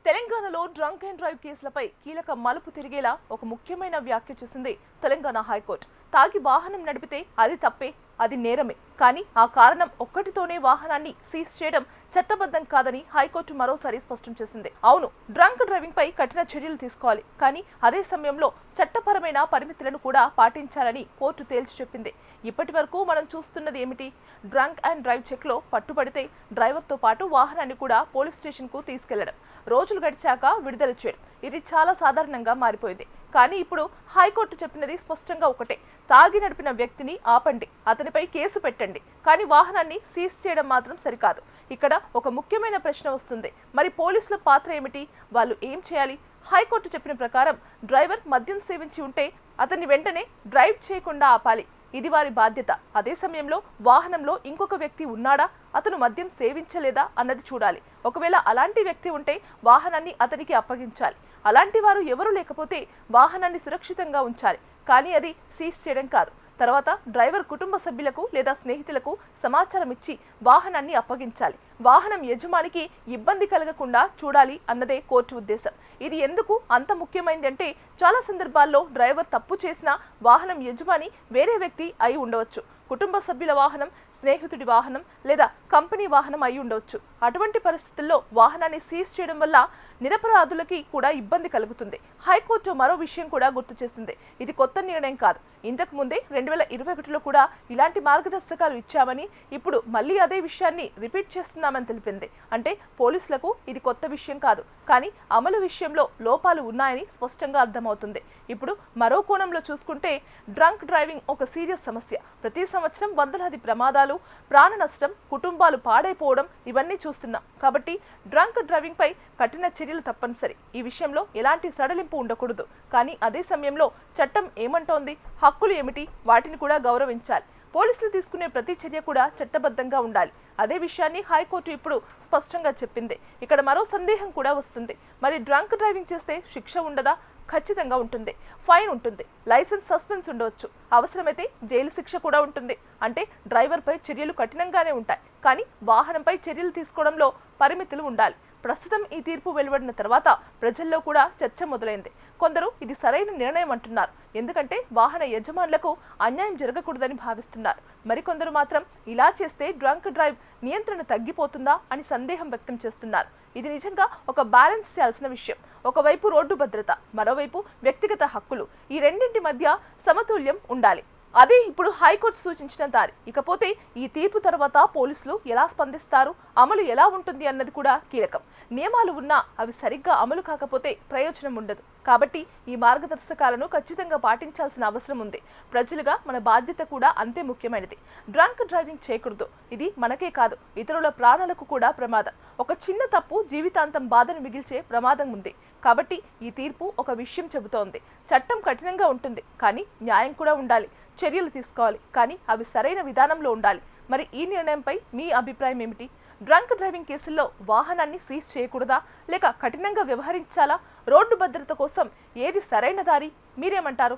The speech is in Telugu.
తెలంగాణలో డ్రంక్ అండ్ డ్రైవ్ కేసులపై కీలక మలుపు తిరిగేలా ఒక ముఖ్యమైన వ్యాఖ్య చేసింది తెలంగాణ హైకోర్టు. తాగి వాహనం నడిపితే అది తప్పే, అది నేరమే. కానీ ఆ కారణం ఒక్కటితోనే వాహనాన్ని సీజ్ చేయడం చట్టబద్ధం కాదని హైకోర్టు మరోసారి స్పష్టం చేసింది. అవును, డ్రంక్ డ్రైవింగ్ పై కఠిన చర్యలు తీసుకోవాలి, కానీ అదే సమయంలో చట్టపరమైన పరిమితులను కూడా పాటించాలని కోర్టు తేల్చి చెప్పింది. ఇప్పటి వరకు మనం చూస్తున్నది ఏమిటి? డ్రంక్ అండ్ డ్రైవ్ చెక్ లో పట్టుబడితే డ్రైవర్తో పాటు వాహనాన్ని కూడా పోలీస్ స్టేషన్ కు తీసుకెళ్లడం, రోజులు గడిచాక విడుదల చేయడం, ఇది చాలా సాధారణంగా మారిపోయింది. కానీ ఇప్పుడు హైకోర్టు చెప్పినది స్పష్టంగా ఒకటే: తాగి నడిపిన వ్యక్తిని ఆపండి, అతనిపై కేసు పెట్టండి, కానీ వాహనాన్ని సీజ్ చేయడం మాత్రం సరికాదు. ఇక్కడ ఒక ముఖ్యమైన ప్రశ్న వస్తుంది, మరి పోలీసుల పాత్ర ఏమిటి? వాళ్ళు ఏం చేయాలి? హైకోర్టు చెప్పిన ప్రకారం డ్రైవర్ మద్యం సేవించి ఉంటే అతన్ని వెంటనే డ్రైవ్ చేయకుండా ఆపాలి, ఇది వారి బాధ్యత. అదే సమయంలో వాహనంలో ఇంకొక వ్యక్తి ఉన్నాడా, అతను మద్యం సేవించలేదా అన్నది చూడాలి. ఒకవేళ అలాంటి వ్యక్తి ఉంటే వాహనాన్ని అతనికి అప్పగించాలి. అలాంటి వారు ఎవరు లేకపోతే వాహనాన్ని సురక్షితంగా ఉంచాలి, కానీ అది సీజ్ చేయడం కాదు. తర్వాత డ్రైవర్ కుటుంబ సభ్యులకు లేదా స్నేహితులకు సమాచారం ఇచ్చి వాహనాన్ని అప్పగించాలి. వాహనం యజమానికి ఇబ్బంది కలగకుండా చూడాలి అన్నదే కోర్టు ఉద్దేశం. ఇది ఎందుకు అంత ముఖ్యమైనది అంటే, చాలా సందర్భాల్లో డ్రైవర్ తప్పు చేసినా వాహనం యజమాని వేరే వ్యక్తి అయి ఉండవచ్చు. కుటుంబ సభ్యుల వాహనం, స్నేహితుడి వాహనం లేదా కంపెనీ వాహనం అయి ఉండవచ్చు. అటువంటి పరిస్థితుల్లో వాహనాన్ని సీజ్ చేయడం వల్ల నిరపరాధులకి కూడా ఇబ్బంది కలుగుతుంది. హైకోర్టు మరో విషయం కూడా గుర్తు చేసింది. ఇది కొత్త నిర్ణయం కాదు. ఇంతకు ముందే 2021లో కూడా ఇలాంటి మార్గదర్శకాలు ఇచ్చామని, ఇప్పుడు మళ్ళీ అదే విషయాన్ని రిపీట్ చేస్తున్నామని తెలిపింది. అంటే పోలీసులకు ఇది కొత్త విషయం కాదు, కానీ అమలు విషయంలో లోపాలు ఉన్నాయని స్పష్టంగా అర్థమవుతుంది. ఇప్పుడు మరో కోణంలో చూసుకుంటే, డ్రంక్ డ్రైవింగ్ ఒక సీరియస్ సమస్య. ప్రతి సంవత్సరం వందలాది ప్రమాదాలు, ప్రాణ నష్టం, కుటుంబాలు పాడైపోవడం ఇవన్నీ చూస్తున్నాం. కాబట్టి డ్రంక్ డ్రైవింగ్ పై కఠిన చర్యలు తప్పనిసరి. ఈ విషయంలో ఎలాంటి సడలింపు ఉండకూడదు. కానీ అదే సమయంలో చట్టం ఏమంటోంది, హక్కులు ఏమిటి, వాటిని కూడా గౌరవించాలి. పోలీసులు తీసుకునే ప్రతి చర్య కూడా చట్టబద్ధంగా ఉండాలి. అదే విషయాన్ని హైకోర్టు ఇప్పుడు స్పష్టంగా చెప్పింది. ఇక్కడ మరో సందేహం కూడా వస్తుంది, మరి డ్రంక్ డ్రైవింగ్ చేస్తే శిక్ష ఉండదా? ఖచ్చితంగా ఉంటుంది. ఫైన్ ఉంటుంది, లైసెన్స్ సస్పెన్స్ ఉండవచ్చు, అవసరమైతే జైలు శిక్ష కూడా ఉంటుంది. అంటే డ్రైవర్ పై చర్యలు కఠినంగానే ఉంటాయి, కానీ వాహనంపై చర్యలు తీసుకోవడంలో పరిమితులు ఉండాలి. ప్రస్తుతం ఈ తీర్పు వెలువడిన తర్వాత ప్రజల్లో కూడా చర్చ మొదలైంది. కొందరు ఇది సరైన నిర్ణయం అంటున్నారు, ఎందుకంటే వాహన యజమానులకు అన్యాయం జరగకూడదని భావిస్తున్నారు. మరికొందరు మాత్రం ఇలా చేస్తే డ్రంక్ డ్రైవ్ నియంత్రణ తగ్గిపోతుందా అని సందేహం వ్యక్తం చేస్తున్నారు. ఇది నిజంగా ఒక బ్యాలెన్స్ చేయాల్సిన విషయం. ఒకవైపు రోడ్డు భద్రత, మరోవైపు వ్యక్తిగత హక్కులు, ఈ రెండింటి మధ్య సమతుల్యం ఉండాలి. అదే ఇప్పుడు హైకోర్టు సూచించిన దారి. ఇకపోతే ఈ తీర్పు తర్వాత పోలీసులు ఎలా స్పందిస్తారు, అమలు ఎలా ఉంటుంది అన్నది కూడా కీలకం. నియమాలు ఉన్నా అవి సరిగ్గా అమలు కాకపోతే ప్రయోజనం ఉండదు. కాబట్టి ఈ మార్గదర్శకాలను ఖచ్చితంగా పాటించాల్సిన అవసరం ఉంది. ప్రజలుగా మన బాధ్యత కూడా అంతే ముఖ్యమైనది. డ్రంక్ డ్రైవింగ్ చేయకూడదు. ఇది మనకే కాదు, ఇతరుల ప్రాణాలకు కూడా ప్రమాదం. ఒక చిన్న తప్పు జీవితాంతం బాధను మిగిల్చే ప్రమాదం ఉంది. కాబట్టి ఈ తీర్పు ఒక విషయం చెబుతోంది: చట్టం కఠినంగా ఉంటుంది, కానీ న్యాయం కూడా ఉండాలి. చర్యలు తీసుకోవాలి, కానీ అవి సరైన విధానంలో ఉండాలి. మరి ఈ నిర్ణయంపై మీ అభిప్రాయం ఏమిటి? డ్రంక్ డ్రైవింగ్ కేసుల్లో వాహనాన్ని సీజ్ చేయకూడదా, లేక కఠినంగా వ్యవహరించాలా? రోడ్డు భద్రత కోసం ఏది సరైన దారి? మీరేమంటారు?